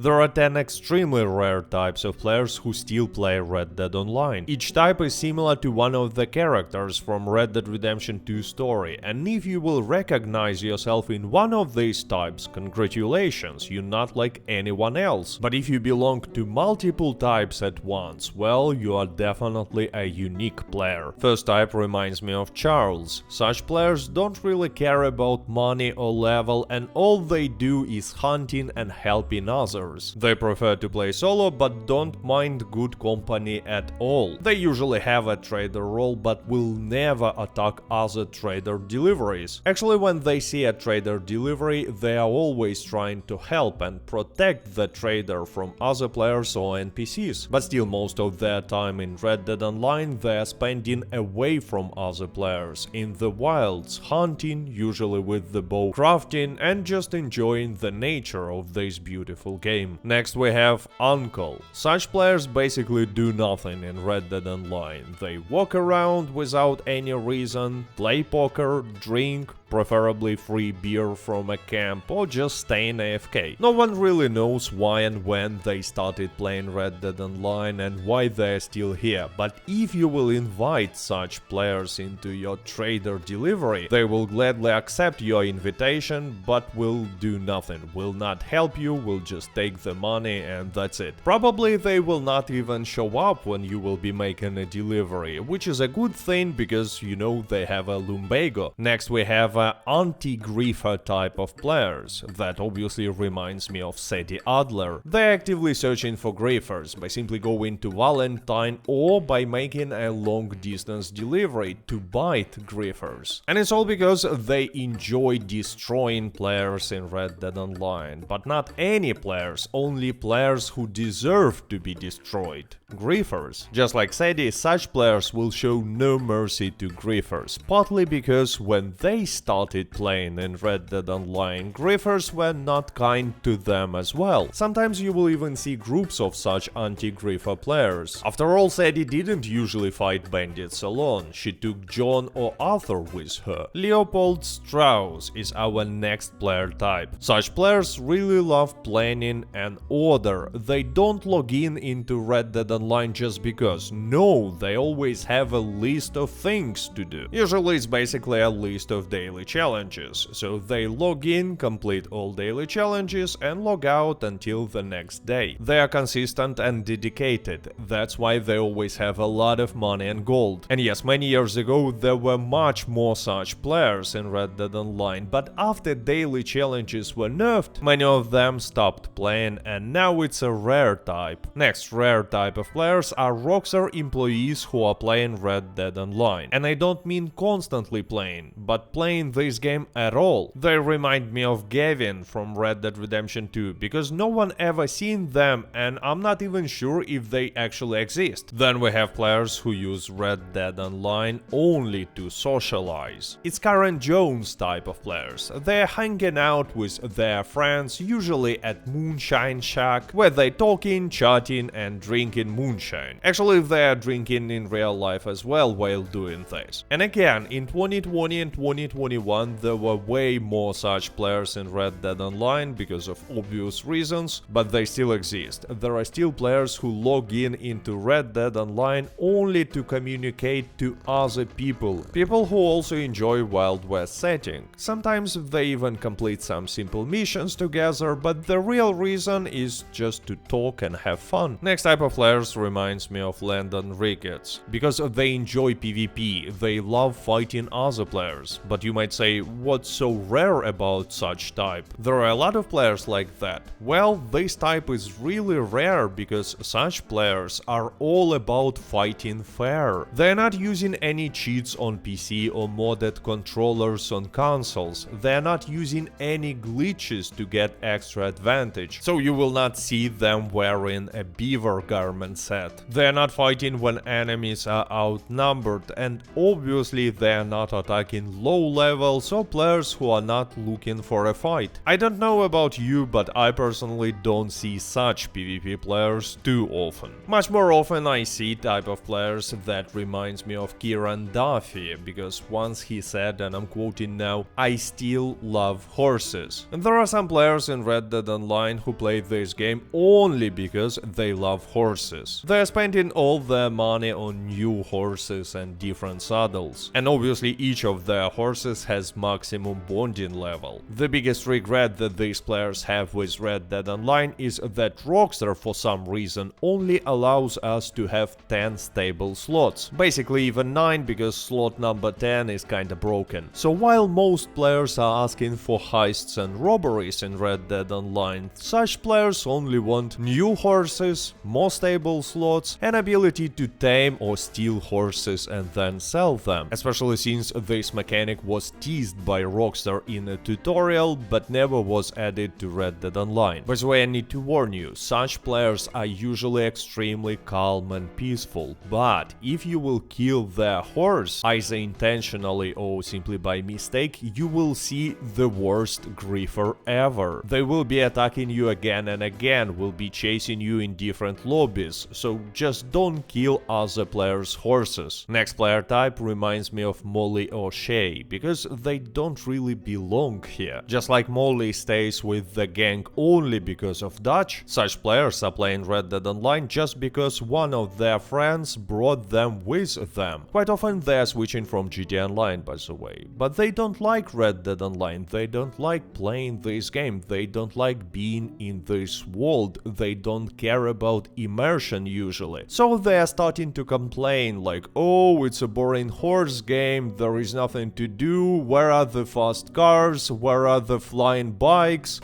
There are 10 extremely rare types of players who still play Red Dead Online. Each type is similar to one of the characters from Red Dead Redemption 2 story, and if you will recognize yourself in one of these types, congratulations, you're not like anyone else. But if you belong to multiple types at once, well, you are definitely a unique player. First type reminds me of Charles. Such players don't really care about money or level, and all they do is hunting and helping others. They prefer to play solo but don't mind good company at all. They usually have a trader role but will never attack other trader deliveries. Actually, when they see a trader delivery, they are always trying to help and protect the trader from other players or NPCs. But still, most of their time in Red Dead Online they are spending away from other players, in the wilds, hunting, usually with the bow, crafting and just enjoying the nature of this beautiful game. Next we have Uncle. Such players basically do nothing in Red Dead Online. They walk around without any reason, play poker, drink, preferably free beer from a camp, or just staying AFK. No one really knows why and when they started playing Red Dead Online and why they're still here, but if you will invite such players into your trader delivery, they will gladly accept your invitation, but will do nothing, will not help you, will just take the money and that's it. Probably they will not even show up when you will be making a delivery, which is a good thing because, you know, they have a lumbago. Next we have anti-griefer type of players. That obviously reminds me of Sadie Adler. They're actively searching for griefers by simply going to Valentine or by making a long-distance delivery to bite griefers. And it's all because they enjoy destroying players in Red Dead Online. But not any players, only players who deserve to be destroyed. Griefers. Just like Sadie, such players will show no mercy to griefers, partly because when they started playing in Red Dead Online, griefers were not kind to them as well. Sometimes you will even see groups of such anti-griefer players. After all, Sadie didn't usually fight bandits alone, she took John or Arthur with her. Leopold Strauss is our next player type. Such players really love planning and order. They don't log in into Red Dead Online just because. No, they always have a list of things to do. Usually it's basically a list of daily challenges, so they log in, complete all daily challenges and log out until the next day. They are consistent and dedicated, that's why they always have a lot of money and gold. And yes, many years ago there were much more such players in Red Dead Online, but after daily challenges were nerfed, many of them stopped playing and now it's a rare type. Next rare type of players are Rockstar employees who are playing Red Dead Online. And I don't mean constantly playing, but playing this game at all. They remind me of Gavin from Red Dead Redemption 2, because no one ever seen them and I'm not even sure if they actually exist. Then we have players who use Red Dead Online only to socialize. It's Karen Jones type of players. They're hanging out with their friends, usually at Moonshine Shack, where they talking, chatting and drinking moonshine. Actually, they're drinking in real life as well while doing this. And again, in 2020 and 2021 there were way more such players in Red Dead Online because of obvious reasons, but they still exist. There are still players who log in into Red Dead Online only to communicate to other people who also enjoy Wild West setting. Sometimes they even complete some simple missions together, but the real reason is just to talk and have fun. Next type of players reminds me of Landon Ricketts, because they enjoy PvP, they love fighting other players. But you might say, what's so rare about such type? There are a lot of players like that. Well, this type is really rare because such players are all about fighting fair. They're not using any cheats on PC or modded controllers on consoles. They're not using any glitches to get extra advantage, so you will not see them wearing a beaver garment set. They're not fighting when enemies are outnumbered, and obviously they're not attacking low levels or players who are not looking for a fight. I don't know about you, but I personally don't see such PvP players too often. Much more often I see type of players that reminds me of Kieran Duffy, because once he said, and I'm quoting now, "I still love horses." And there are some players in Red Dead Online who play this game only because they love horses. They're spending all their money on new horses and different saddles, and obviously each of their horses has maximum bonding level. The biggest regret that these players have with Red Dead Online is that Rockstar for some reason only allows us to have 10 stable slots. Basically even 9, because slot number 10 is kinda broken. So while most players are asking for heists and robberies in Red Dead Online, such players only want new horses, more stable slots, and ability to tame or steal horses and then sell them. Especially since this mechanic was teased by Rockstar in a tutorial but never was added to Red Dead Online. By the way, I need to warn you, such players are usually extremely calm and peaceful, but if you will kill their horse, either intentionally or simply by mistake, you will see the worst griefer ever. They will be attacking you again and again, will be chasing you in different lobbies, so just don't kill other players' horses. Next player type reminds me of Molly or Shay, because they don't really belong here. Just like Molly stays with the gang only because of Dutch, such players are playing Red Dead Online just because one of their friends brought them with them. Quite often they are switching from GTA Online, by the way, but they don't like Red Dead Online, they don't like playing this game, they don't like being in this world, they don't care about immersion usually. So they are starting to complain like, oh, it's a boring horse game, there is nothing to do, where are the fast cars, where are the flying bikes?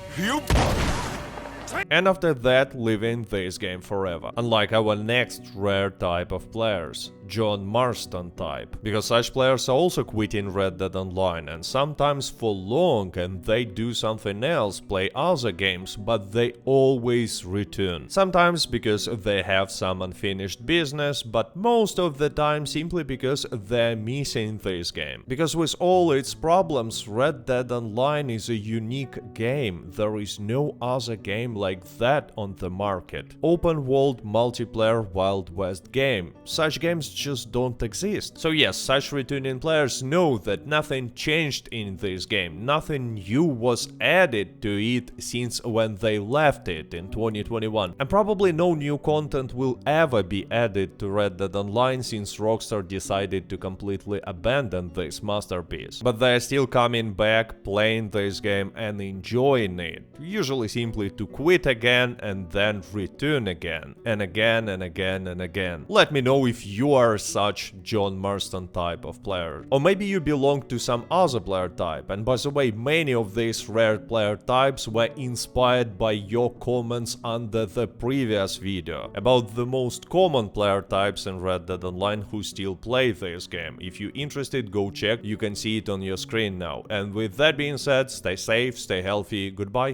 And after that, leaving this game forever. Unlike our next rare type of players, John Marston type, because such players are also quitting Red Dead Online, and sometimes for long, and they do something else, play other games, but they always return. Sometimes because they have some unfinished business, but most of the time simply because they're missing this game. Because with all its problems, Red Dead Online is a unique game. There is no other game like that on the market. Open world multiplayer Wild West game. Such games just don't exist. So yes, such returning players know that nothing changed in this game, nothing new was added to it since when they left it in 2021, and probably no new content will ever be added to Red Dead Online since Rockstar decided to completely abandon this masterpiece. But they're still coming back, playing this game and enjoying it, usually simply to quit again and then return again, and again and again and again. Let me know if you are such John Marston type of player, or maybe you belong to some other player type. And by the way, many of these rare player types were inspired by your comments under the previous video about the most common player types in Red Dead Online who still play this game. If you're interested, go check, you can see it on your screen now. And with that being said, stay safe, stay healthy, goodbye.